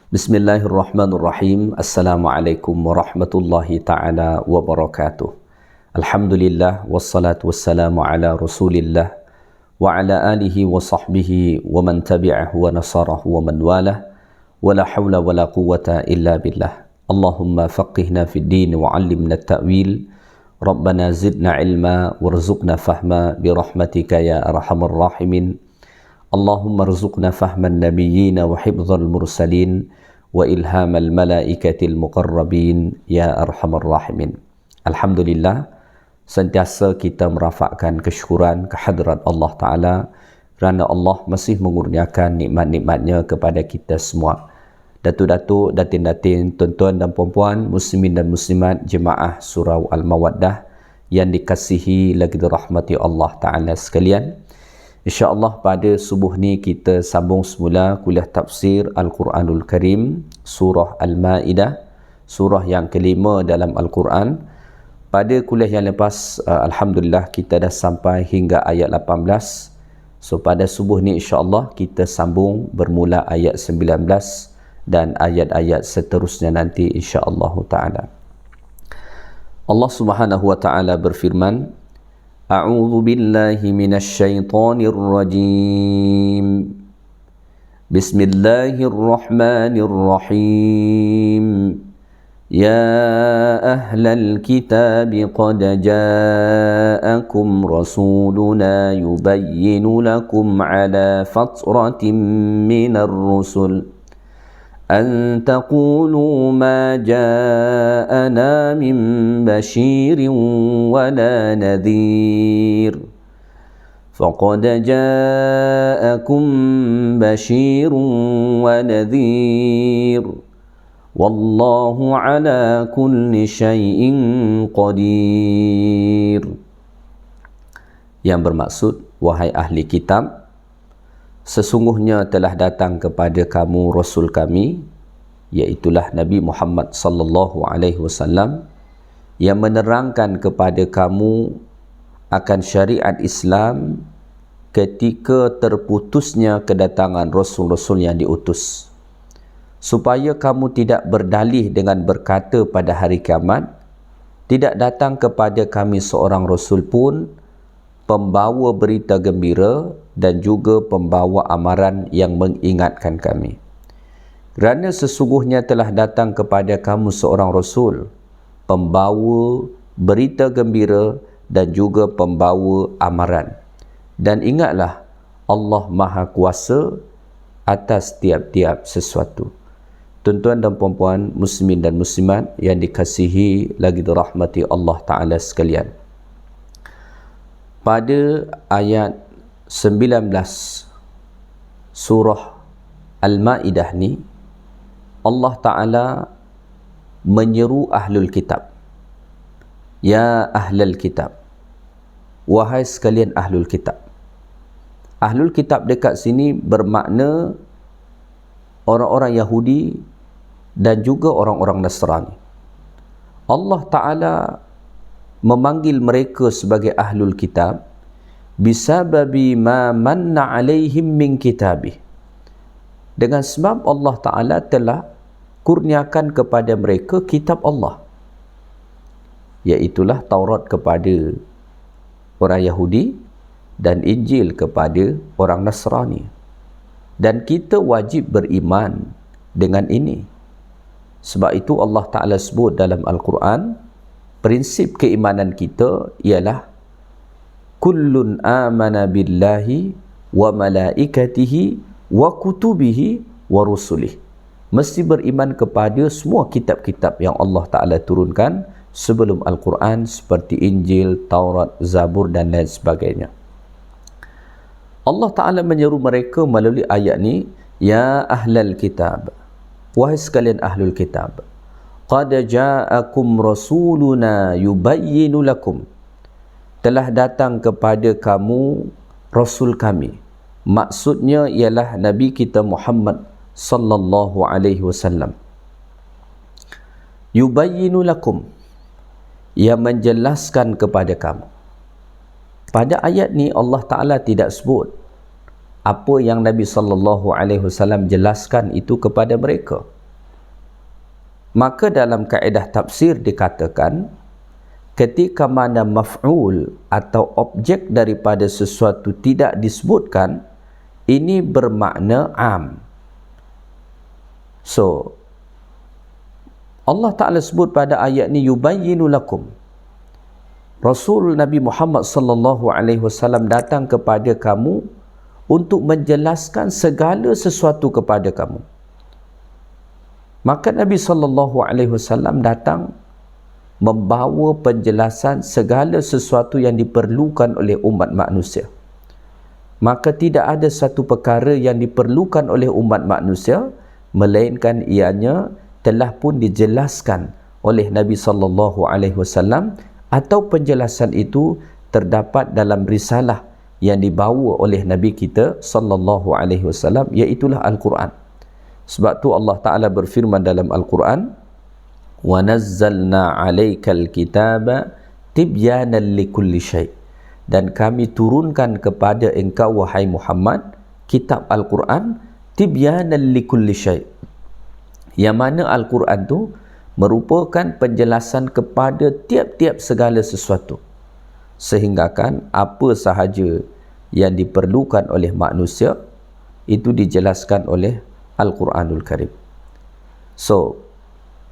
Bismillahirrahmanirrahim. Assalamualaikum warahmatullahi ta'ala wabarakatuh. Alhamdulillah wassalatu wassalamu ala rasulillah wa ala alihi wa sahbihi wa man tabi'ahu wa nasarahu wa man walah wa la hawla wa la quwwata illa billah. Allahumma faqihna fid din wa 'allimna at-ta'wil. Rabbana zidna ilma warzuqna fahma bi rahmatika ya arhamar rahimin. Allahumma rzuqna fahman nabiyyin wa hifdzal mursalin wa ilhamal malaikatil muqarrabin ya arhamar rahimin. Alhamdulillah, sentiasa kita merafakkan kesyukuran kehadrat Allah Ta'ala kerana Allah masih mengurniakan nikmat-nikmatnya kepada kita semua. Datuk-datuk, datin-datin, tuan-tuan dan puan-puan, muslimin dan muslimat, jemaah surau Al-Mawaddah yang dikasihi lagi dirahmati Allah Ta'ala sekalian. InsyaAllah pada subuh ni kita sambung semula kuliah tafsir Al-Quranul Karim, surah Al-Ma'idah, surah yang kelima dalam Al-Quran. Pada kuliah yang lepas, Alhamdulillah kita dah sampai hingga ayat 18. So pada subuh ni insyaAllah kita sambung bermula ayat 19 dan ayat-ayat seterusnya nanti insyaAllah ta'ala. Allah Subhanahu wa ta'ala berfirman, A'udzu billahi minasy syaithanir rajim. Bismillahirrahmanirrahim. Ya ahlal kitab qad ja'akum rasuluna yubayyinu lakum ala fatratin minar rusul أن تقولوا ما جاءنا من بشير ولا نذير فقد جاءكم بشير ونذير والله على كل شيء قدير. Yang bermaksud, wahai ahli kitab, sesungguhnya telah datang kepada kamu Rasul kami, iaitulah Nabi Muhammad sallallahu alaihi wasallam, yang menerangkan kepada kamu akan syariat Islam ketika terputusnya kedatangan Rasul-Rasul yang diutus, supaya kamu tidak berdalih dengan berkata pada hari kiamat, tidak datang kepada kami seorang Rasul pun pembawa berita gembira dan juga pembawa amaran yang mengingatkan kami. Kerana sesungguhnya telah datang kepada kamu seorang Rasul, pembawa berita gembira dan juga pembawa amaran. Dan ingatlah, Allah Maha Kuasa atas tiap-tiap sesuatu. Tuan-tuan dan puan-puan, muslimin dan muslimat yang dikasihi lagi dirahmati Allah Ta'ala sekalian. Pada ayat 19 surah Al-Ma'idah ni, Allah Ta'ala menyeru ahlul kitab. Ya ahlul kitab, wahai sekalian ahlul kitab. Ahlul kitab dekat sini bermakna orang-orang Yahudi dan juga orang-orang Nasrani. Allah Ta'ala memanggil mereka sebagai ahlul kitab bisababi ma manna alaihim min kitabih, dengan sebab Allah Ta'ala telah kurniakan kepada mereka kitab Allah, iaitulah Taurat kepada orang Yahudi dan Injil kepada orang Nasrani. Dan kita wajib beriman dengan ini. Sebab itu Allah Ta'ala sebut dalam Al-Quran, prinsip keimanan kita ialah kullun amana billahi wa malaikatihi wa kutubihi wa rusulih. Mesti beriman kepada semua kitab-kitab yang Allah Ta'ala turunkan sebelum Al-Quran, seperti Injil, Taurat, Zabur dan lain sebagainya. Allah Ta'ala menyeru mereka melalui ayat ni, ya ahlal kitab, wahai sekalian ahlul kitab, qad ja'akum rasuluna yubayyinu lakum, telah datang kepada kamu Rasul kami. Maksudnya ialah Nabi kita Muhammad sallallahu alaihi wasallam. Yubayyinu lakum, yang menjelaskan kepada kamu. Pada ayat ni Allah Ta'ala tidak sebut apa yang Nabi sallallahu alaihi wasallam jelaskan itu kepada mereka. Maka dalam kaedah tafsir dikatakan, ketika mana maf'ul atau objek daripada sesuatu tidak disebutkan, ini bermakna am. So, Allah Ta'ala sebut pada ayat ni, yubayyinu lakum. Rasul Nabi Muhammad sallallahu alaihi wasallam datang kepada kamu untuk menjelaskan segala sesuatu kepada kamu. Maka Nabi sallallahu alaihi wasallam datang membawa penjelasan segala sesuatu yang diperlukan oleh umat manusia. Maka tidak ada satu perkara yang diperlukan oleh umat manusia melainkan ianya telah pun dijelaskan oleh Nabi sallallahu alaihi wasallam, atau penjelasan itu terdapat dalam risalah yang dibawa oleh Nabi kita sallallahu alaihi wasallam, iaitu Al-Quran. Sebab tu Allah Ta'ala berfirman dalam Al-Quran, wa nazzalna 'alaikal kitaba tibyanan likulli syai', dan kami turunkan kepada engkau wahai Muhammad kitab Al-Quran tibyanan likulli syai', yang mana Al-Quran tu merupakan penjelasan kepada tiap-tiap segala sesuatu, sehinggakan apa sahaja yang diperlukan oleh manusia itu dijelaskan oleh Al-Quranul Karim. So,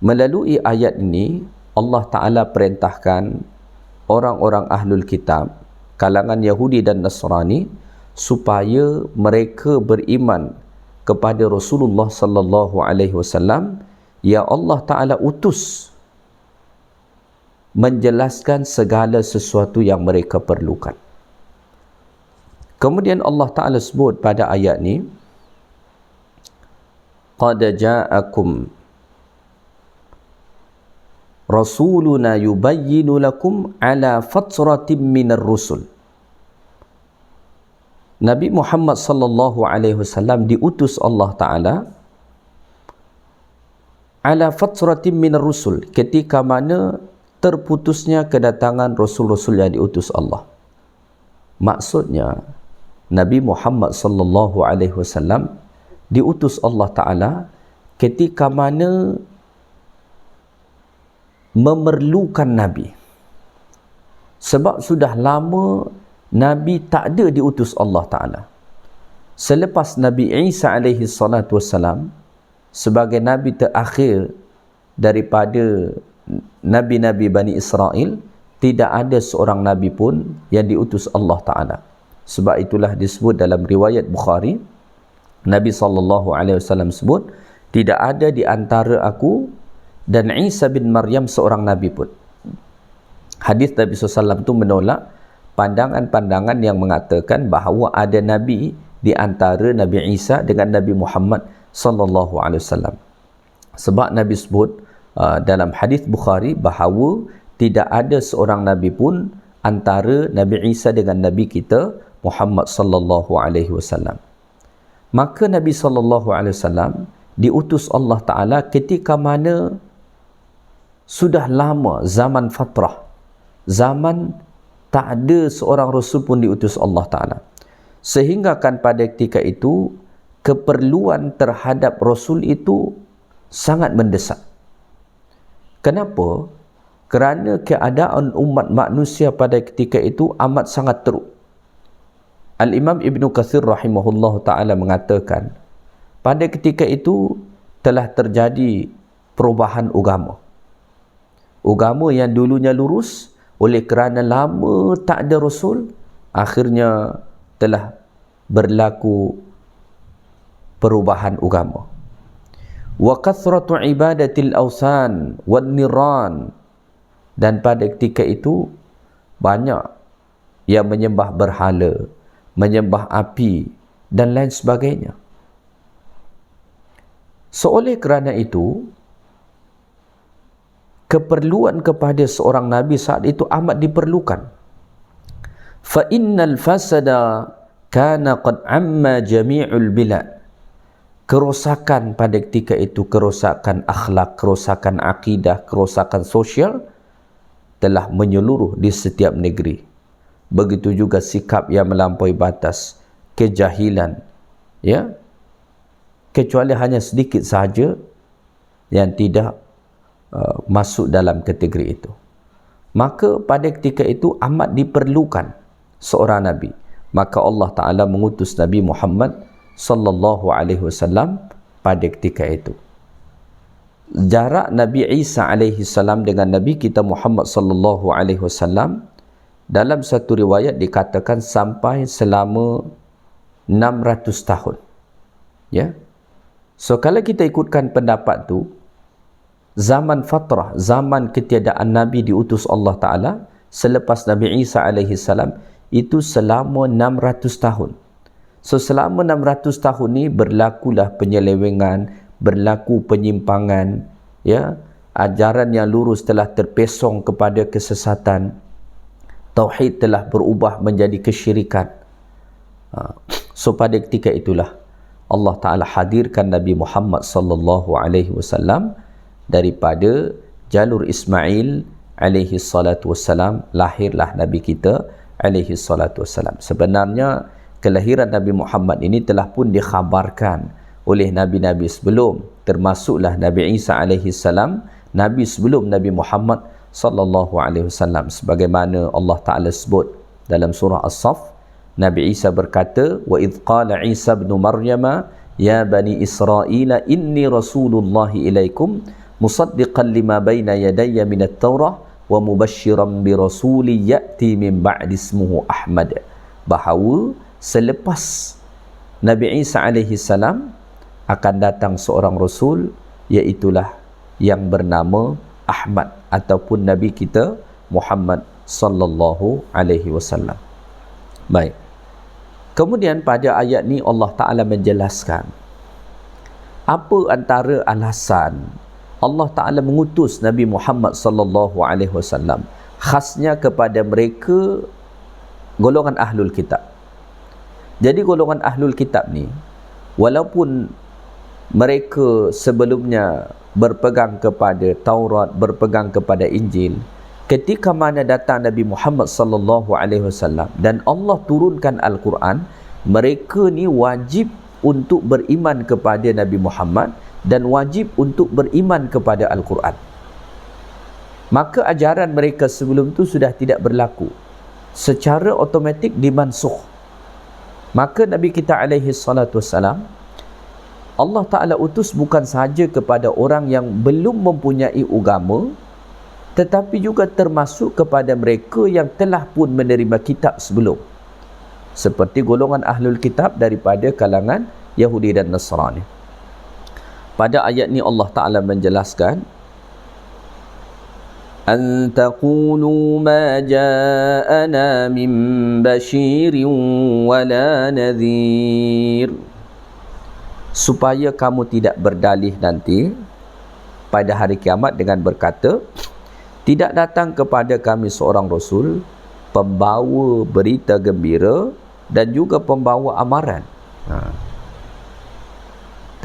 melalui ayat ini Allah Ta'ala perintahkan orang-orang Ahlul Kitab, kalangan Yahudi dan Nasrani, supaya mereka beriman kepada Rasulullah sallallahu alaihi wasallam yang Allah Ta'ala utus menjelaskan segala sesuatu yang mereka perlukan. Kemudian Allah Ta'ala sebut pada ayat ni, qad ja'akum rasuluna yubayyinu lakum ala fatratin minar rusul. Nabi Muhammad sallallahu alaihi wasallam diutus Allah Ta'ala ala fatratin minar rusul, ketika mana terputusnya kedatangan rasul-rasul yang diutus Allah. Maksudnya Nabi Muhammad sallallahu alaihi wasallam diutus Allah Ta'ala ketika mana memerlukan Nabi. Sebab sudah lama Nabi tak ada diutus Allah Ta'ala. Selepas Nabi Isa alaihi salatu wassalam sebagai Nabi terakhir daripada Nabi-Nabi Bani Israel, tidak ada seorang Nabi pun yang diutus Allah Ta'ala. Sebab itulah disebut dalam riwayat Bukhari, Nabi SAW sebut, tidak ada di antara aku dan Isa bin Maryam seorang Nabi pun. Hadis Nabi SAW itu menolak pandangan-pandangan yang mengatakan bahawa ada Nabi di antara Nabi Isa dengan Nabi Muhammad sallallahu alaihi wasallam. Sebab Nabi sebut dalam hadis Bukhari bahawa tidak ada seorang Nabi pun antara Nabi Isa dengan Nabi kita Muhammad sallallahu alaihi wasallam. Maka Nabi sallallahu alaihi wasallam diutus Allah Ta'ala ketika mana sudah lama zaman fatrah, zaman tak ada seorang Rasul pun diutus Allah Ta'ala, sehingga kan pada ketika itu keperluan terhadap Rasul itu sangat mendesak. Kenapa? Kerana keadaan umat manusia pada ketika itu amat sangat teruk. Al-Imam Ibn Kathir rahimahullah ta'ala mengatakan, pada ketika itu telah terjadi perubahan agama. Agama yang dulunya lurus, oleh kerana lama tak ada Rasul, akhirnya telah berlaku perubahan agama. Wa kathratu ibadatil awsan wan niran, dan pada ketika itu banyak yang menyembah berhala, menyembah api dan lain sebagainya. Oleh kerana itu, keperluan kepada seorang Nabi saat itu amat diperlukan. Fa innal fasada kana qad amma jami'ul bilad. Kerosakan pada ketika itu, kerosakan akhlak, kerosakan akidah, kerosakan sosial telah menyeluruh di setiap negeri. Begitu juga sikap yang melampaui batas, kejahilan, ya, kecuali hanya sedikit sahaja yang tidak masuk dalam kategori itu. Maka pada ketika itu amat diperlukan seorang Nabi. Maka Allah Ta'ala mengutus Nabi Muhammad sallallahu alaihi wasallam pada ketika itu. Jarak Nabi Isa alaihi salam dengan Nabi kita Muhammad sallallahu alaihi wasallam dalam satu riwayat dikatakan sampai selama 600 tahun. Ya. So kalau kita ikutkan pendapat tu, zaman fatrah, zaman ketiadaan Nabi diutus Allah Ta'ala selepas Nabi Isa alaihi salam itu selama 600 tahun. So selama 600 tahun ni berlakulah penyelewengan, berlaku penyimpangan, ya, ajaran yang lurus telah terpesong kepada kesesatan, tauhid telah berubah menjadi kesyirikan. So pada ketika itulah Allah Ta'ala hadirkan Nabi Muhammad sallallahu alaihi wasallam daripada jalur Ismail alaihi salatu wassalam, lahirlah Nabi kita alaihi salatu wassalam. Sebenarnya kelahiran Nabi Muhammad ini telah pun dikhabarkan oleh Nabi-Nabi sebelum, termasuklah Nabi Isa alaihi salam, Nabi sebelum Nabi Muhammad sallallahu alaihi wasallam. Sebagaimana Allah Ta'ala sebut dalam surah As-Saff, Nabi Isa berkata, wa idh qala Isa ibn Maryam ya bani Israel inni rasulullahi ilaikum musaddiqan lima baina yadayya minat Taurah wa mubashiran bi rasuli ya'ti min ba'di ismuhu Ahmad. Bahawa selepas Nabi Isa alaihi salam akan datang seorang rasul, iaitulah yang bernama Ahmad ataupun Nabi kita Muhammad sallallahu alaihi wasallam. Baik. Kemudian pada ayat ni Allah Ta'ala menjelaskan apa antara alasan Allah Ta'ala mengutus Nabi Muhammad sallallahu alaihi wasallam khasnya kepada mereka golongan ahlul kitab. Jadi golongan ahlul kitab ni walaupun mereka sebelumnya berpegang kepada Taurat, berpegang kepada Injil, ketika mana datang Nabi Muhammad sallallahu alaihi wasallam dan Allah turunkan Al-Quran, mereka ni wajib untuk beriman kepada Nabi Muhammad dan wajib untuk beriman kepada Al-Quran. Maka ajaran mereka sebelum tu sudah tidak berlaku, secara automatik dimansukh. Maka Nabi kita alaihi salatu wassalam Allah Ta'ala utus bukan sahaja kepada orang yang belum mempunyai agama, tetapi juga termasuk kepada mereka yang telah pun menerima kitab sebelum, seperti golongan ahlul kitab daripada kalangan Yahudi dan Nasrani. Pada ayat ni Allah Ta'ala menjelaskan, an taqulu ma ja'ana min basyirin wala nadhir, supaya kamu tidak berdalih nanti pada hari kiamat dengan berkata, tidak datang kepada kami seorang rasul pembawa berita gembira dan juga pembawa amaran.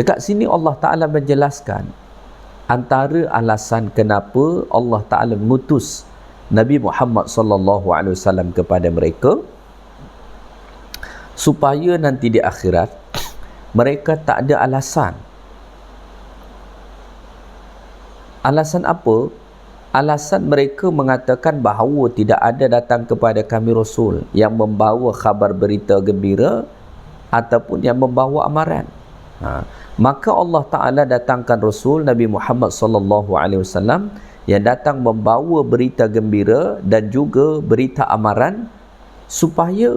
Dekat sini Allah Ta'ala menjelaskan antara alasan kenapa Allah Ta'ala mengutus Nabi Muhammad sallallahu alaihi wasallam kepada mereka, supaya nanti di akhirat mereka tak ada alasan. Alasan apa? Alasan mereka mengatakan bahawa tidak ada datang kepada kami Rasul yang membawa khabar berita gembira ataupun yang membawa amaran. Maka Allah Ta'ala datangkan Rasul Nabi Muhammad sallallahu alaihi wasallam yang datang membawa berita gembira dan juga berita amaran, supaya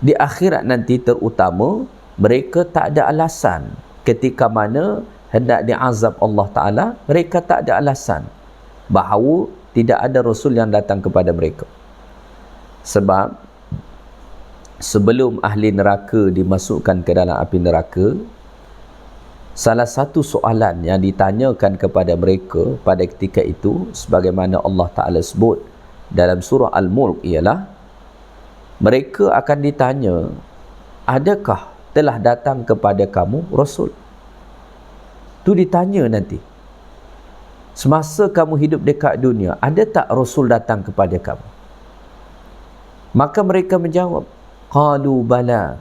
di akhirat nanti terutama mereka tak ada alasan ketika mana hendak diazab Allah Ta'ala, mereka tak ada alasan bahawa tidak ada Rasul yang datang kepada mereka. Sebab sebelum ahli neraka dimasukkan ke dalam api neraka, salah satu soalan yang ditanyakan kepada mereka pada ketika itu, sebagaimana Allah Ta'ala sebut dalam surah Al-Mulk, ialah mereka akan ditanya, adakah telah datang kepada kamu Rasul? Itu ditanya nanti. Semasa kamu hidup dekat dunia, ada tak Rasul datang kepada kamu? Maka mereka menjawab, qalu bala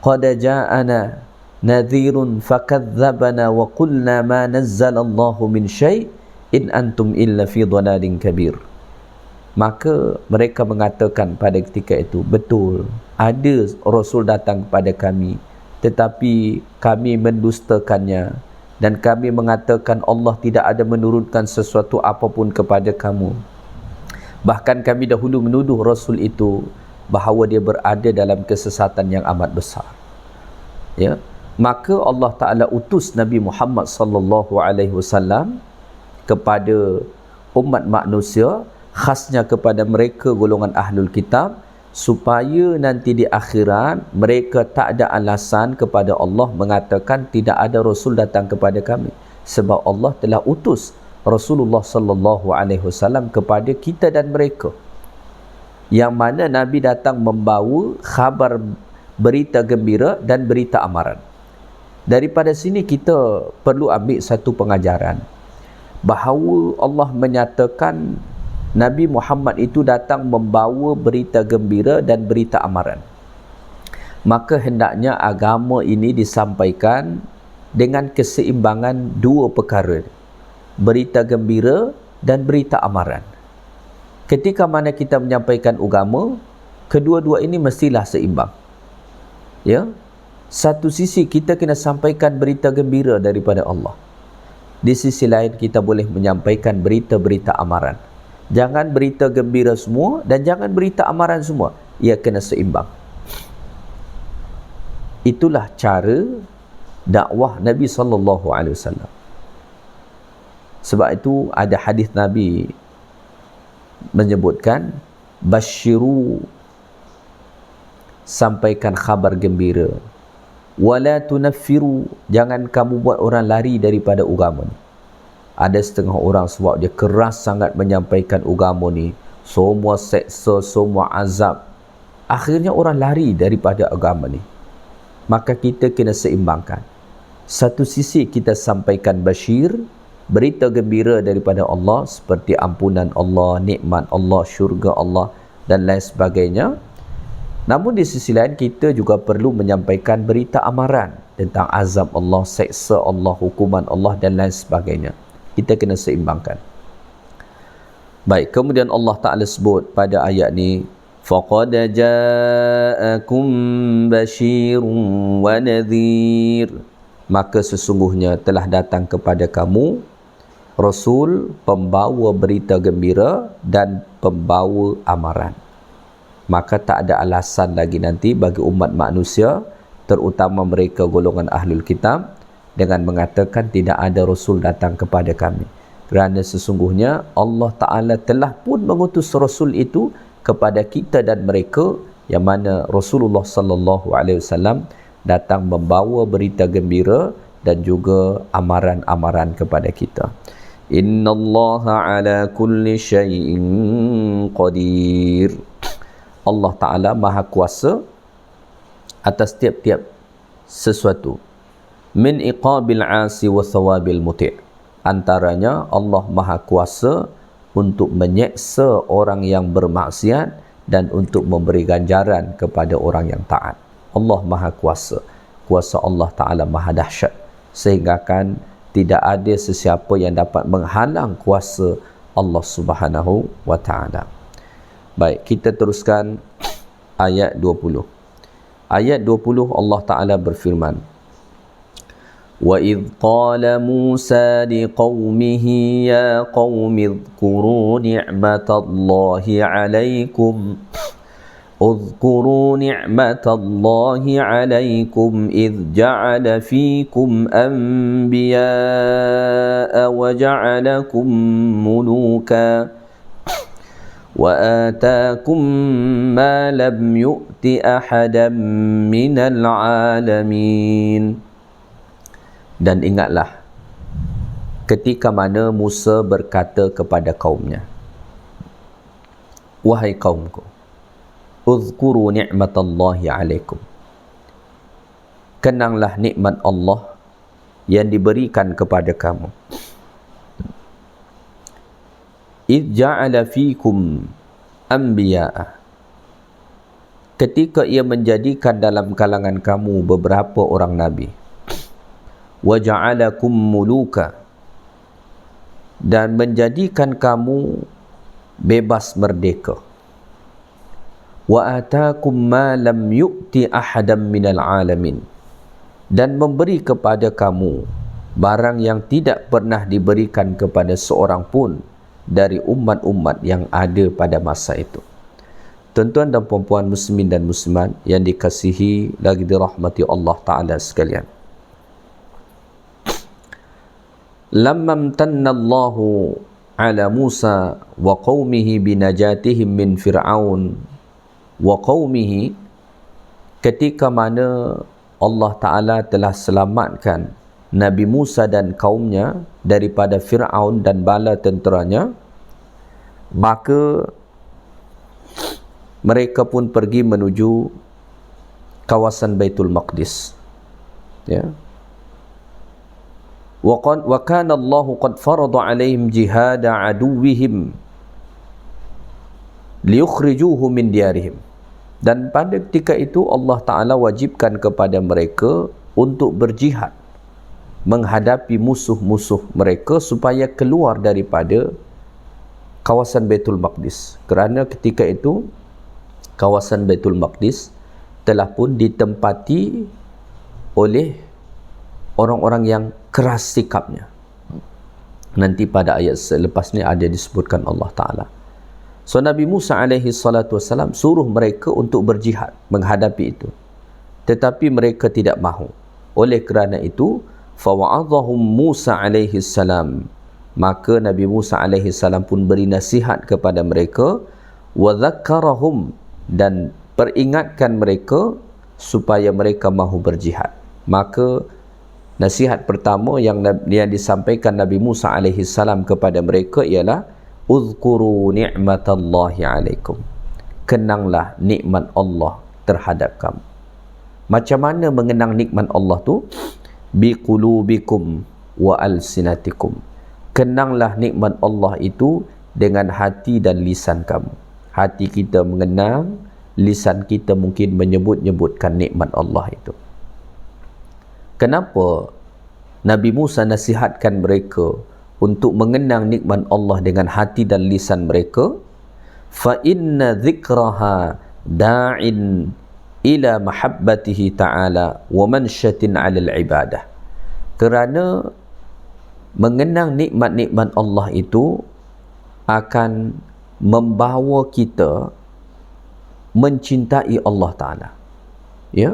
qad ja'ana nadhirun fakadzdzabana wa qulna ma nazzalallahu min syai' in antum illa fi dhalalin kabir. Maka mereka mengatakan pada ketika itu, betul, ada Rasul datang kepada kami, tetapi kami mendustakannya dan kami mengatakan Allah tidak ada menurunkan sesuatu apapun kepada kamu. Bahkan kami dahulu menuduh Rasul itu bahawa dia berada dalam kesesatan yang amat besar. Ya, maka Allah Ta'ala utus Nabi Muhammad sallallahu alaihi wasallam kepada umat manusia, khasnya kepada mereka golongan ahlul kitab, supaya nanti di akhirat mereka tak ada alasan kepada Allah mengatakan tidak ada Rasul datang kepada kami, sebab Allah telah utus Rasulullah sallallahu alaihi wasallam kepada kita dan mereka, yang mana Nabi datang membawa khabar, berita gembira dan berita amaran. Daripada sini kita perlu ambil satu pengajaran bahawa Allah menyatakan Nabi Muhammad itu datang membawa berita gembira dan berita amaran. Maka hendaknya agama ini disampaikan dengan keseimbangan dua perkara, berita gembira dan berita amaran. Ketika mana kita menyampaikan agama, kedua-dua ini mestilah seimbang. Ya, satu sisi kita kena sampaikan berita gembira daripada Allah, di sisi lain kita boleh menyampaikan berita-berita amaran. Jangan berita gembira semua dan jangan berita amaran semua. Ia kena seimbang. Itulah cara dakwah Nabi sallallahu alaihi wasallam. Sebab itu ada hadis Nabi menyebutkan, basyiru, sampaikan khabar gembira, wala tunaffiru, jangan kamu buat orang lari daripada agama ni. Ada setengah orang sebab dia keras sangat menyampaikan agama ni, semua seksa, semua azab, akhirnya orang lari daripada agama ni. Maka kita kena seimbangkan. Satu sisi kita sampaikan basyir, berita gembira daripada Allah seperti ampunan Allah, nikmat Allah, syurga Allah dan lain sebagainya. Namun di sisi lain kita juga perlu menyampaikan berita amaran tentang azab Allah, seksa Allah, hukuman Allah dan lain sebagainya. Kita kena seimbangkan. Baik, kemudian Allah Ta'ala sebut pada ayat ni, faqad ja'akum basyirun wa nadhir, maka sesungguhnya telah datang kepada kamu Rasul, pembawa berita gembira dan pembawa amaran. Maka tak ada alasan lagi nanti bagi umat manusia, terutama mereka golongan ahlul kitab, dengan mengatakan tidak ada Rasul datang kepada kami. Kerana sesungguhnya Allah Ta'ala telah pun mengutus Rasul itu kepada kita dan mereka, yang mana Rasulullah sallallahu alaihi wasallam datang membawa berita gembira dan juga amaran-amaran kepada kita. Innallaha ala kulli syai'in qadir. Allah Ta'ala maha kuasa atas tiap-tiap sesuatu. Min iqabil asi wa thawabil muti'. Antaranya Allah maha kuasa untuk menyeksa orang yang bermaksiat dan untuk memberi ganjaran kepada orang yang taat. Allah maha kuasa. Kuasa Allah Ta'ala maha dahsyat, sehingga kan tidak ada sesiapa yang dapat menghalang kuasa Allah Subhanahu wa Ta'ala. Baik, kita teruskan ayat 20. Ayat 20 Allah Ta'ala berfirman, وَإِذْ قَالَ مُوسَى لِقَوْمِهِ يَا قَوْمِ اذْكُرُوا نِعْمَةَ اللَّهِ عَلَيْكُمْ إِذْ جَعَلَ فِيكُمْ أَنْبِيَاءَ وَجَعَلَكُمْ مُلُوكًا وَآتَاكُمْ مَا لَمْ يُؤْتِ أَحَدًا مِنَ الْعَالَمِينَ. Dan ingatlah ketika mana Musa berkata kepada kaumnya, wahai kaumku, uzkuru ni'matallahi alaikum, kenanglah nikmat Allah yang diberikan kepada kamu. Idh ja'ala fikum anbiya'a, ketika ia menjadikan dalam kalangan kamu beberapa orang nabi. Wa ja'alakum muluka, dan menjadikan kamu bebas merdeka. Wa ataakum ma lam yu'ti ahadam minal alamin, dan memberi kepada kamu barang yang tidak pernah diberikan kepada seorang pun dari umat-umat yang ada pada masa itu. Tuan-tuan dan puan-puan muslimin dan muslimat yang dikasihi lagi dirahmati Allah Ta'ala sekalian, lamma amtanna Allahu ala Musa wa qaumihi binajatihim min Fir'aun wa qaumihi, ketika mana Allah Ta'ala telah selamatkan Nabi Musa dan kaumnya daripada Fir'aun dan bala tenteranya, maka mereka pun pergi menuju kawasan Baitul Maqdis, ya. Wa kana Allahu qad farada alaihim jihada aduwwihim liyukhrijuhu min diyarihim, dan pada ketika itu Allah Ta'ala wajibkan kepada mereka untuk berjihad menghadapi musuh-musuh mereka supaya keluar daripada kawasan Baitul Maqdis, kerana ketika itu kawasan Baitul Maqdis telah pun ditempati oleh orang-orang yang keras sikapnya. Nanti pada ayat selepas ni ada disebutkan Allah Ta'ala. So Nabi Musa alaihi salatu wassalam suruh mereka untuk berjihad menghadapi itu, tetapi mereka tidak mahu. Oleh kerana itu, fawa'adhahum Musa alaihi salam, maka Nabi Musa alaihi salam pun beri nasihat kepada mereka, wa dzakkarahum, dan peringatkan mereka supaya mereka mahu berjihad. Maka nasihat pertama yang disampaikan Nabi Musa alaihi salam kepada mereka ialah uzkuru ni'matallahi alaikum, kenanglah nikmat Allah terhadap kamu. Macam mana mengenang nikmat Allah tu? Biqulubikum wa alsinatikum, kenanglah nikmat Allah itu dengan hati dan lisan kamu. Hati kita mengenang, lisan kita mungkin menyebut-nyebutkan nikmat Allah itu. Kenapa Nabi Musa nasihatkan mereka untuk mengenang nikmat Allah dengan hati dan lisan mereka? Fa inna dzikraha da'in ila mahabbatihi ta'ala wa manshatin 'alal ibadah. Kerana mengenang nikmat-nikmat Allah itu akan membawa kita mencintai Allah Ta'ala, ya.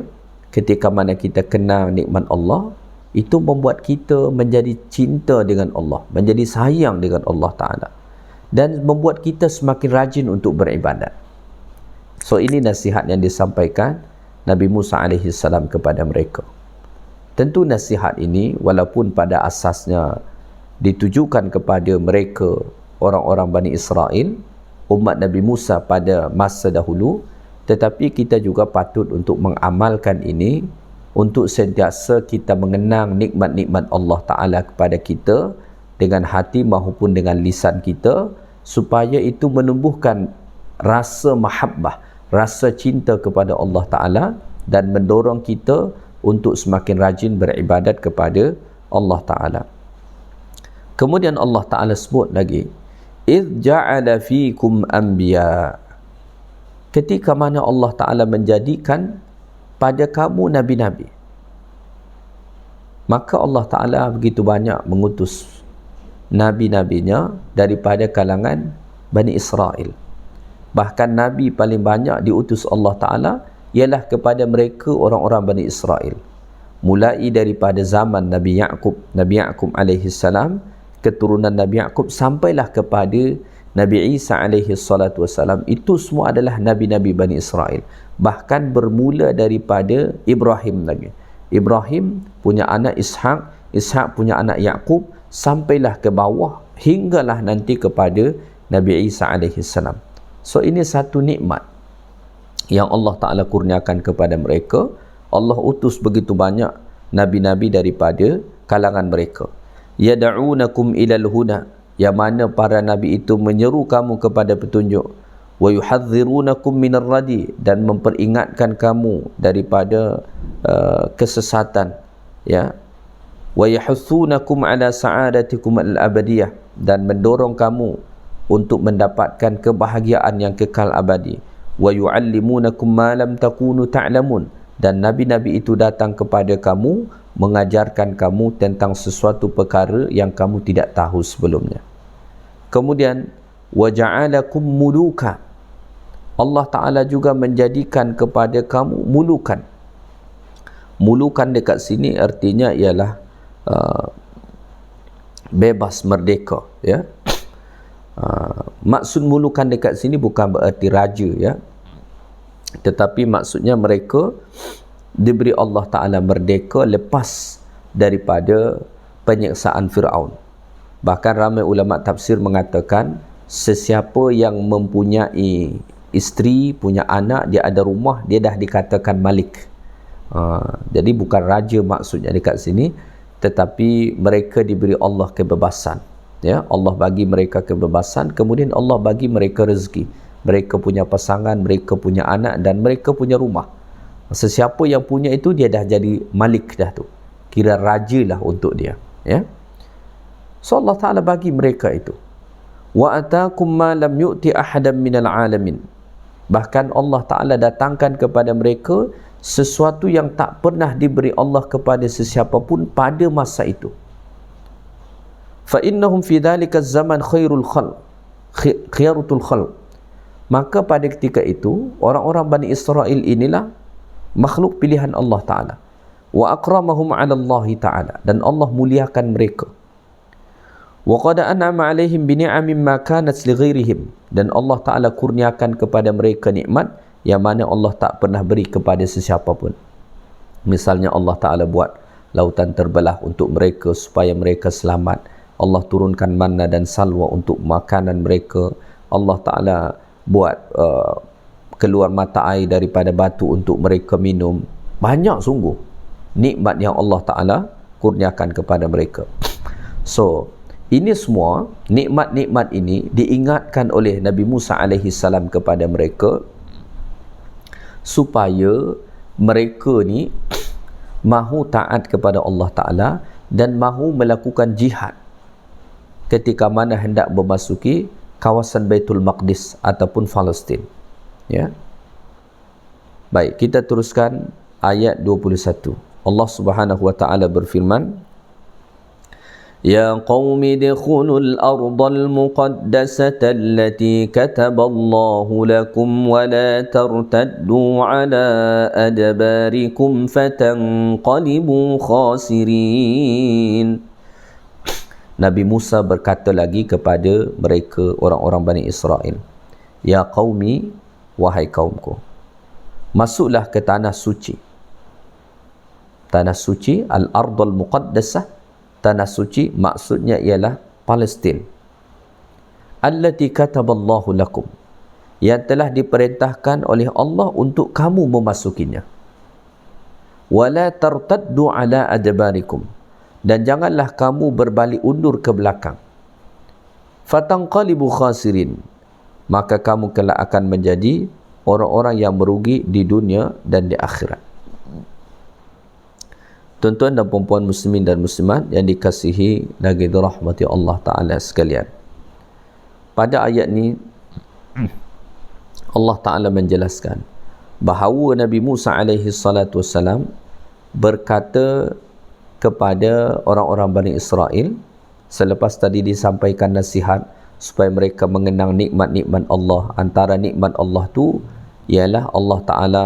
Ketika mana kita kenal nikmat Allah, itu membuat kita menjadi cinta dengan Allah, menjadi sayang dengan Allah Ta'ala, dan membuat kita semakin rajin untuk beribadat. So ini nasihat yang disampaikan Nabi Musa alaihi salam kepada mereka. Tentu nasihat ini walaupun pada asasnya ditujukan kepada mereka, orang-orang Bani Israel, umat Nabi Musa pada masa dahulu, tetapi kita juga patut untuk mengamalkan ini, untuk sentiasa kita mengenang nikmat-nikmat Allah Ta'ala kepada kita dengan hati maupun dengan lisan kita, supaya itu menumbuhkan rasa mahabbah, rasa cinta kepada Allah Ta'ala, dan mendorong kita untuk semakin rajin beribadat kepada Allah Ta'ala. Kemudian Allah Ta'ala sebut lagi, إِذْ جَعَلَ فِيكُمْ أَنْبِيَاءَ, ketika mana Allah Ta'ala menjadikan pada kamu nabi-nabi. Maka Allah Ta'ala begitu banyak mengutus nabi-nabinya daripada kalangan Bani Israel. Bahkan nabi paling banyak diutus Allah Ta'ala ialah kepada mereka orang-orang Bani Israel. Mulai daripada zaman Nabi Ya'qub alaihi salam, keturunan Nabi Ya'qub, sampailah kepada Nabi Isa alaihi salatu wassalam. Itu semua adalah nabi-nabi Bani Israel. Bahkan bermula daripada Ibrahim lagi. Ibrahim punya anak Ishaq, Ishaq punya anak Ya'qub, sampailah ke bawah hinggalah nanti kepada Nabi Isa alaihi salam. So ini satu nikmat yang Allah Ta'ala kurniakan kepada mereka. Allah utus begitu banyak nabi-nabi daripada kalangan mereka. Yada'unakum ilal huda, yang mana para nabi itu menyeru kamu kepada petunjuk. Wa yuhadzirunakum minar radi, dan memperingatkan kamu daripada kesesatan, ya. wa yahuthunakum ala sa'adatikum al-abadiyah, dan mendorong kamu untuk mendapatkan kebahagiaan yang kekal abadi. Wa yu'allimunakum ma lam takunu ta'lamun, dan nabi-nabi itu datang kepada kamu mengajarkan kamu tentang sesuatu perkara yang kamu tidak tahu sebelumnya. Kemudian wa ja'alakum muluka, Allah Ta'ala juga menjadikan kepada kamu mulukan. Mulukan dekat sini artinya ialah bebas, merdeka, ya. Maksud mulukan dekat sini bukan bererti raja, ya, tetapi maksudnya mereka diberi Allah Ta'ala merdeka lepas daripada penyiksaan Fir'aun. Bahkan ramai ulama tafsir mengatakan sesiapa yang mempunyai isteri, punya anak, dia ada rumah, dia dah dikatakan malik. Jadi bukan raja maksudnya dekat sini, tetapi mereka diberi Allah kebebasan, ya. Allah bagi mereka kebebasan, kemudian Allah bagi mereka rezeki. Mereka punya pasangan, mereka punya anak, dan mereka punya rumah. Sesiapa yang punya itu, dia dah jadi malik dah tu, kira raja lah untuk dia, ya. So Allah Ta'ala bagi mereka itu. Wa atakum ma lam yu'ti ahadan minal alamin, bahkan Allah Ta'ala datangkan kepada mereka sesuatu yang tak pernah diberi Allah kepada sesiapa pun pada masa itu. Fa innahum fi dhalika zaman khairul khalq, khiyaratul khalq, maka pada ketika itu orang-orang Bani Israel inilah makhluk pilihan Allah Ta'ala. Wa akramahum 'ala Allah Ta'ala, dan Allah muliakan mereka. Wa qad an'ama 'alaihim bi ni'amin ma kanat li ghairihim, dan Allah Ta'ala kurniakan kepada mereka nikmat yang mana Allah tak pernah beri kepada sesiapa pun. Misalnya Allah Ta'ala buat lautan terbelah untuk mereka supaya mereka selamat. Allah turunkan manna dan salwa untuk makanan mereka. Allah Ta'ala buat keluar mata air daripada batu untuk mereka minum. Banyak sungguh nikmat yang Allah Ta'ala kurniakan kepada mereka. So, ini semua nikmat-nikmat ini diingatkan oleh Nabi Musa alaihi salam kepada mereka supaya mereka ni mahu taat kepada Allah Ta'ala dan mahu melakukan jihad ketika mana hendak memasuki kawasan Baitul Maqdis ataupun Palestin, ya. Baik, kita teruskan ayat 21. Allah Subhanahu wa Ta'ala berfirman, Ya qawmi dikhulul ardal muqaddasata allati kataballahu lakum wa la tartaddu ala adbarikum fatanqalibu khasirin. Nabi Musa berkata lagi kepada mereka, orang-orang Bani Israel, Ya qawmi, wahai kaumku, masuklah ke tanah suci. Tanah suci, al-ardal muqaddasah, tanah suci maksudnya ialah Palestin. Allati kataballahu lakum, yang telah diperintahkan oleh Allah untuk kamu memasukinya. Wala tartaddu ala adbarikum, dan janganlah kamu berbalik undur ke belakang. Fatanqalibu khasirin, maka kamu kelak akan menjadi orang-orang yang merugi di dunia dan di akhirat. Tuan-tuan dan puan-puan muslimin dan muslimat yang dikasihi lagi dirahmati Allah Ta'ala sekalian, pada ayat ni Allah Ta'ala menjelaskan bahawa Nabi Musa alaihi salatu wassalam berkata kepada orang-orang Bani Israel selepas tadi disampaikan nasihat supaya mereka mengenang nikmat-nikmat Allah. Antara nikmat Allah tu ialah Allah Ta'ala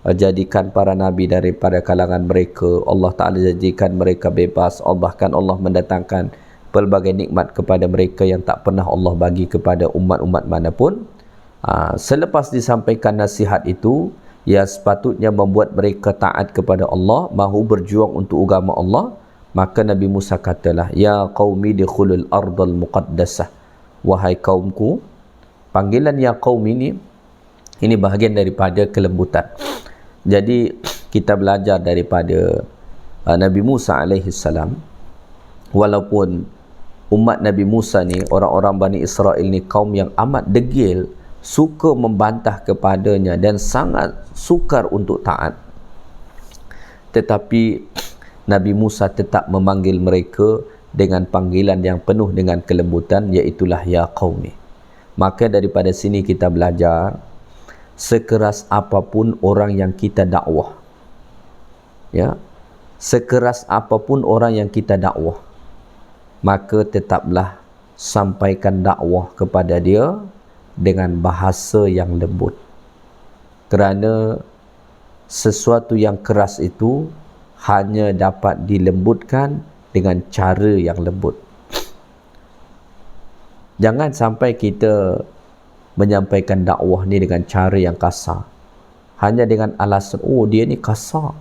jadikan para nabi daripada kalangan mereka. Allah Ta'ala jadikan mereka bebas. Bahkan Allah mendatangkan pelbagai nikmat kepada mereka yang tak pernah Allah bagi kepada umat-umat manapun. Selepas disampaikan nasihat itu, yang sepatutnya membuat mereka taat kepada Allah, mahu berjuang untuk agama Allah, maka Nabi Musa katalah, Ya qaumi dikhulul ardal muqaddasah, wahai kaumku. Panggilan ya qaum ini bahagian daripada kelembutan. Jadi kita belajar daripada Nabi Musa alaihi salam, walaupun umat Nabi Musa ni, orang-orang Bani Israel ni kaum yang amat degil, suka membantah kepadanya dan sangat sukar untuk taat, tetapi Nabi Musa tetap memanggil mereka dengan panggilan yang penuh dengan kelembutan, iaitulah ya qaumi. Maka daripada sini kita belajar, sekeras apapun orang yang kita dakwah, ya, sekeras apapun orang yang kita dakwah, maka tetaplah sampaikan dakwah kepada dia dengan bahasa yang lembut. Kerana sesuatu yang keras itu hanya dapat dilembutkan dengan cara yang lembut. Jangan sampai kita menyampaikan dakwah ni dengan cara yang kasar, hanya dengan alasan, oh dia ni kasar,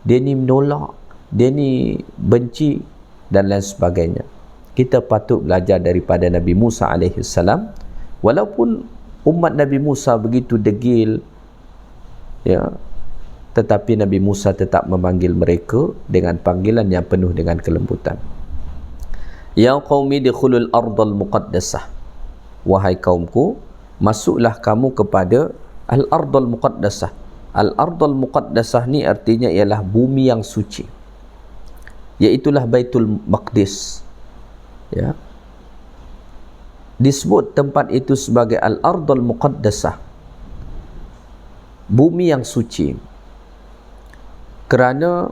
dia ni menolak, dia ni benci dan lain sebagainya. Kita patut belajar daripada Nabi Musa AS. Walaupun umat Nabi Musa begitu degil, ya, tetapi Nabi Musa tetap memanggil mereka dengan panggilan yang penuh dengan kelembutan. Ya qaumi dikhulul ardal muqaddasah. Wahai kaumku, masuklah kamu kepada al-ardal muqaddasah. Al-ardal muqaddasah ni artinya ialah bumi yang suci, iaitulah Baitul Maqdis. Ya. Disebut tempat itu sebagai al-ardal muqaddasah, bumi yang suci, kerana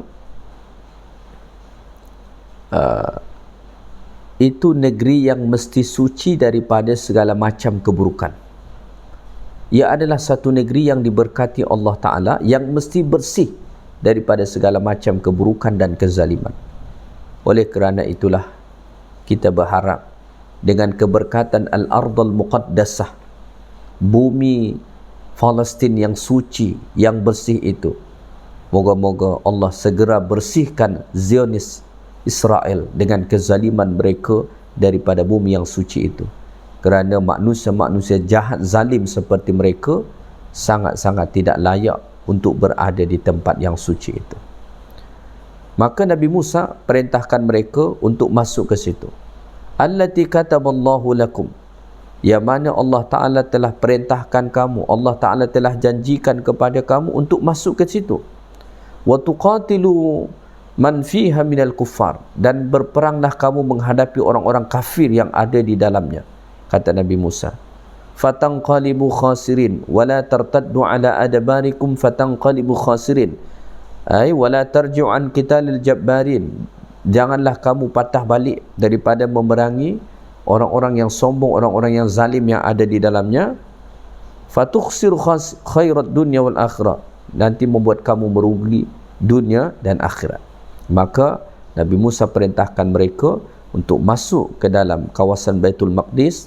itu negeri yang mesti suci daripada segala macam keburukan. Ia adalah satu negeri yang diberkati Allah Ta'ala, yang mesti bersih daripada segala macam keburukan dan kezaliman. Oleh kerana itulah kita berharap dengan keberkatan Al-Ardal Muqaddasah, bumi Palestin yang suci, yang bersih itu, moga-moga Allah segera bersihkan Zionis Israel dengan kezaliman mereka daripada bumi yang suci itu. Kerana manusia-manusia jahat zalim seperti mereka sangat-sangat tidak layak untuk berada di tempat yang suci itu. Maka Nabi Musa perintahkan mereka untuk masuk ke situ. Allati kataballahu lakum, yang mana Allah Ta'ala telah perintahkan kamu, Allah Ta'ala telah janjikan kepada kamu untuk masuk ke situ. Wa tuqatilu man fiha minal kuffar, dan berperanglah kamu menghadapi orang-orang kafir yang ada di dalamnya. Kata Nabi Musa, fatanqalibu khasirin wala tartaddu ala adbarikum fatanqalibu khasirin, ay wala tarji'u an qitalil jabbarin, janganlah kamu patah balik daripada memerangi orang-orang yang sombong, orang-orang yang zalim yang ada di dalamnya. Fatukhsiru khairat dunya wal akhirah, nanti membuat kamu merugi dunia dan akhirat. Maka Nabi Musa perintahkan mereka untuk masuk ke dalam kawasan Baitul Maqdis,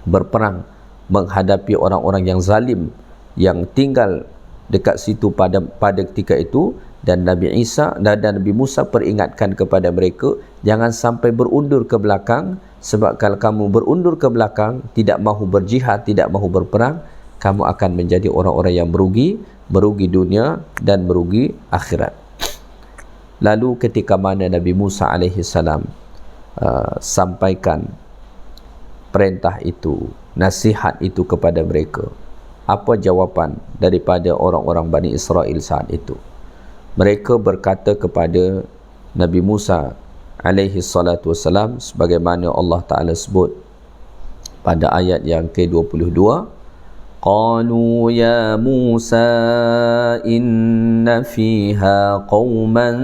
berperang menghadapi orang-orang yang zalim yang tinggal dekat situ pada ketika itu. Dan Nabi Isa dan Nabi Musa peringatkan kepada mereka, jangan sampai berundur ke belakang, sebab kalau kamu berundur ke belakang, tidak mahu berjihad, tidak mahu berperang, kamu akan menjadi orang-orang yang merugi dunia dan merugi akhirat. Lalu ketika mana Nabi Musa AS sampaikan perintah itu, nasihat itu kepada mereka, apa jawapan daripada orang-orang Bani Israel saat itu? Mereka berkata kepada Nabi Musa AS, sebagaimana Allah Ta'ala sebut pada ayat yang ke-22, qalu ya Musa inna fiha qauman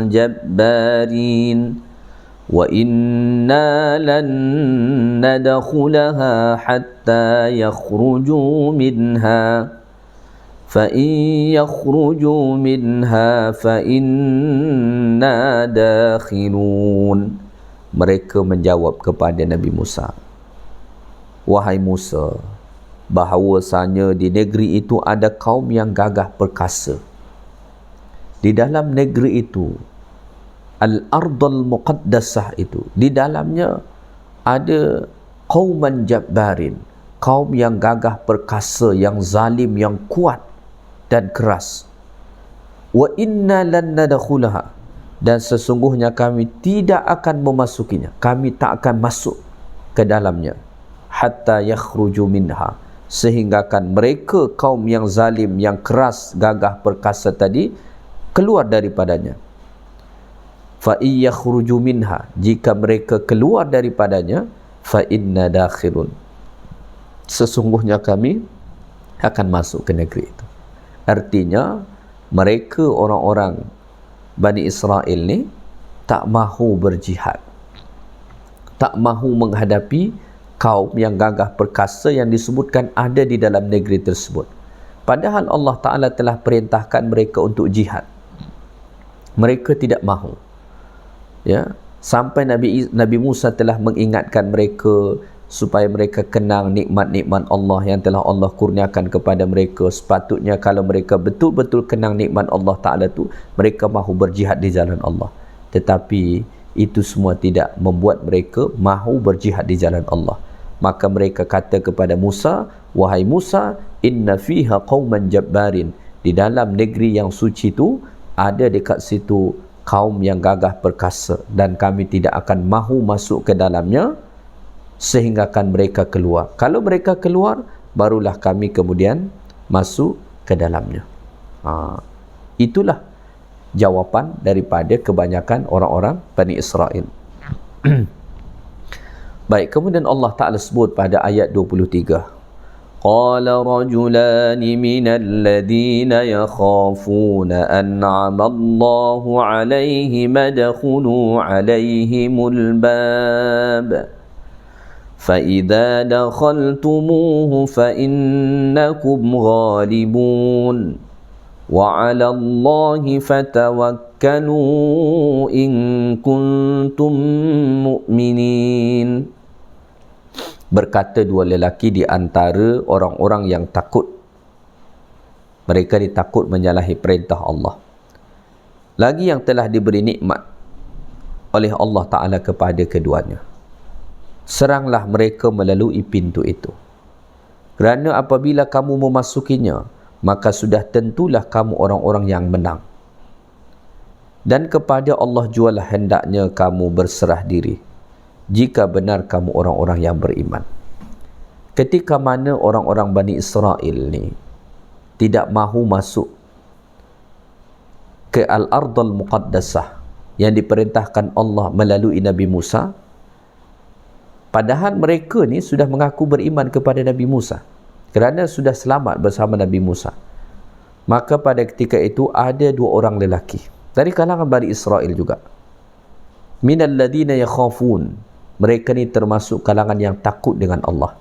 jabbarin wa inna lan nadkhulaha hatta yakhruju minha فَإِنْ يَخْرُجُوا مِنْهَا فَإِنَّا دَاخِلُونَ. Mereka menjawab kepada Nabi Musa, wahai Musa, bahawasanya di negeri itu ada kaum yang gagah perkasa. Di dalam negeri itu, Al-Ardal Muqaddasah itu, di dalamnya ada qauman jabbarin, kaum yang gagah perkasa, yang zalim, yang kuat dan keras. Wa inna lan nadkhulaha, dan sesungguhnya kami tidak akan memasukinya, kami tak akan masuk ke dalamnya, hatta yakhruju minha, sehinggakan mereka kaum yang zalim, yang keras, gagah perkasa tadi keluar daripadanya. fa iyakhruju minha, jika mereka keluar daripadanya, fa inna dakhilun, sesungguhnya kami akan masuk ke negeri itu. Artinya mereka orang-orang Bani Israel ni tak mahu berjihad, tak mahu menghadapi kaum yang gagah perkasa yang disebutkan ada di dalam negeri tersebut. Padahal Allah Ta'ala telah perintahkan mereka untuk jihad. Mereka tidak mahu. Ya, sampai Nabi Musa telah mengingatkan mereka supaya mereka kenang nikmat-nikmat Allah yang telah Allah kurniakan kepada mereka. Sepatutnya kalau mereka betul-betul kenang nikmat Allah Ta'ala tu, mereka mahu berjihad di jalan Allah. Tetapi itu semua tidak membuat mereka mahu berjihad di jalan Allah. Maka mereka kata kepada Musa, wahai Musa, inna fiha qauman jabbarin, di dalam negeri yang suci tu ada dekat situ kaum yang gagah perkasa, dan kami tidak akan mahu masuk ke dalamnya sehinggakan mereka keluar. Kalau mereka keluar, barulah kami kemudian masuk ke dalamnya. Itulah jawapan daripada kebanyakan orang-orang Bani Israel. Baik, kemudian Allah Ta'ala sebut pada ayat 23, قال رجلان من الذين يخافون أنعم الله عليهم ادخلوا عليهم الباب فإذا دخلتموه فإنكم غالبون وعلى الله فتوكلوا إن كنتم مؤمنين. Berkata dua lelaki di antara orang-orang yang takut. Mereka ditakut menyalahi perintah Allah. Lagi yang telah diberi nikmat oleh Allah Ta'ala kepada keduanya. Seranglah mereka melalui pintu itu. Kerana apabila kamu memasukinya, maka sudah tentulah kamu orang-orang yang menang. Dan kepada Allah jualah hendaknya kamu berserah diri, jika benar kamu orang-orang yang beriman. Ketika mana orang-orang Bani Israel ni tidak mahu masuk ke Al-Ardul Muqaddasah yang diperintahkan Allah melalui Nabi Musa, padahal mereka ni sudah mengaku beriman kepada Nabi Musa kerana sudah selamat bersama Nabi Musa, maka pada ketika itu ada dua orang lelaki dari kalangan Bani Israel juga, minal ladina yakhafun, mereka ni termasuk kalangan yang takut dengan Allah.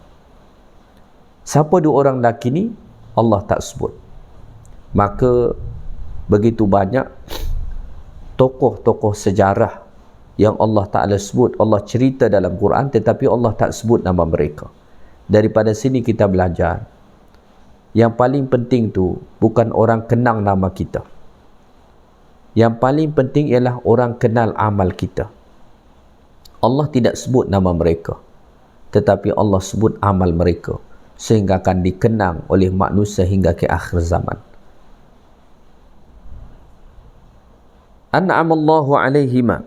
Siapa dua orang lelaki ni? Allah tak sebut. Maka begitu banyak tokoh-tokoh sejarah yang Allah Ta'ala sebut, Allah cerita dalam Quran, tetapi Allah tak sebut nama mereka. Daripada sini kita belajar, yang paling penting tu bukan orang kenang nama kita. Yang paling penting ialah orang kenal amal kita. Allah tidak sebut nama mereka, tetapi Allah sebut amal mereka, sehingga akan dikenang oleh manusia hingga ke akhir zaman. An'amallahu alaihima,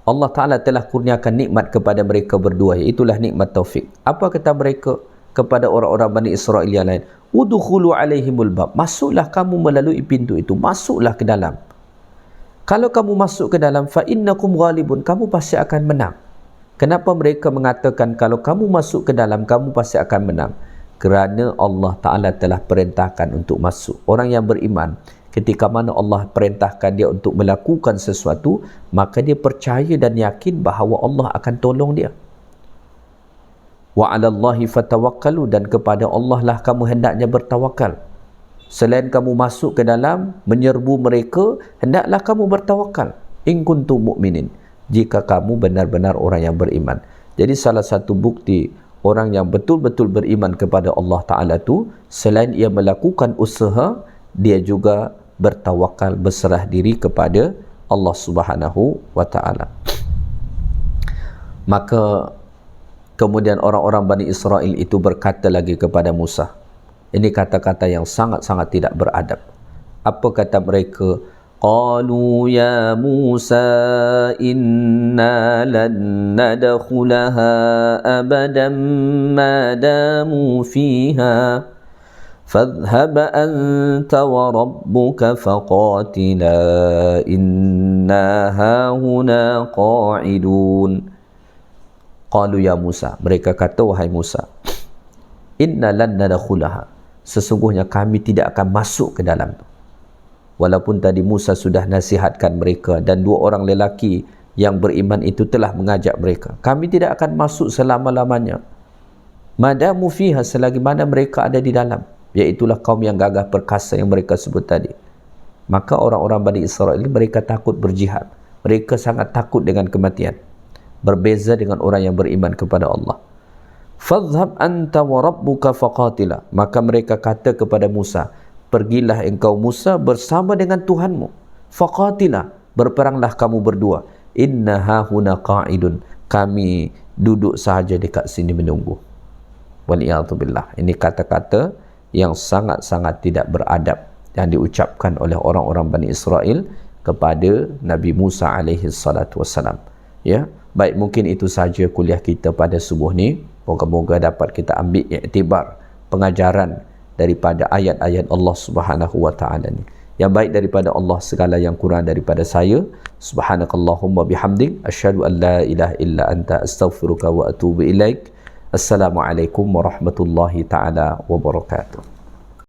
Allah Ta'ala telah kurniakan nikmat kepada mereka berdua, itulah nikmat taufik. Apa kata mereka kepada orang-orang Bani Israel yang lain? Udkhulu alaihimul bab, masuklah kamu melalui pintu itu, masuklah ke dalam. Kalau kamu masuk ke dalam, fa innakum ghalibun, kamu pasti akan menang. Kenapa mereka mengatakan kalau kamu masuk ke dalam, kamu pasti akan menang? Kerana Allah Ta'ala telah perintahkan untuk masuk. Orang yang beriman, ketika mana Allah perintahkan dia untuk melakukan sesuatu, maka dia percaya dan yakin bahawa Allah akan tolong dia. Wa 'alallahi fatawakkalu, dan kepada Allah lah kamu hendaknya bertawakal. Selain kamu masuk ke dalam, menyerbu mereka, hendaklah kamu bertawakal. In kuntum mu'minin, jika kamu benar-benar orang yang beriman. Jadi salah satu bukti orang yang betul-betul beriman kepada Allah Ta'ala tu, selain ia melakukan usaha, dia juga bertawakal, berserah diri kepada Allah Subhanahu wa Ta'ala. Maka kemudian orang-orang Bani Israel itu berkata lagi kepada Musa, ini kata-kata yang sangat-sangat tidak beradab. Apa kata mereka? قالوا يا موسى إنا لن ندخلها أبدا ما داموا فيها فاذهب أنت وربك فقاتلا إنا inna hahuna qa'idun. Qalu ya Musa, mereka kata wahai Musa, inna lan nadkhulaha, sesungguhnya kami tidak akan masuk ke dalam tu. Walaupun tadi Musa sudah nasihatkan mereka dan dua orang lelaki yang beriman itu telah mengajak mereka, kami tidak akan masuk selama-lamanya. Madamu fiha, selagi mana mereka ada di dalam, iaitulah kaum yang gagah perkasa yang mereka sebut tadi. Maka orang-orang Bani Israel ini mereka takut berjihad. Mereka sangat takut dengan kematian. Berbeza dengan orang yang beriman kepada Allah. Fadhhab anta wa rabbuka faqatila. Maka mereka kata kepada Musa, pergilah engkau Musa bersama dengan Tuhanmu. Faqatila, berperanglah kamu berdua. Inna hahuna qa'idun, kami duduk sahaja dekat sini menunggu. Waliyadzubillah. Ini kata-kata yang sangat-sangat tidak beradab yang diucapkan oleh orang-orang Bani Israel kepada Nabi Musa alaihi salatu wassalam. Ya, baik, mungkin itu saja kuliah kita pada subuh ni. Moga-moga dapat kita ambil iktibar pengajaran daripada ayat-ayat Allah Subhanahu wa taala ni. Yang baik daripada Allah, segala yang kurang daripada saya. Subhanakallahumma bihamdik, asyhadu an la ilaha illa anta, astaghfiruka wa atubu ilaik. Assalamualaikum warahmatullahi taala wabarakatuh.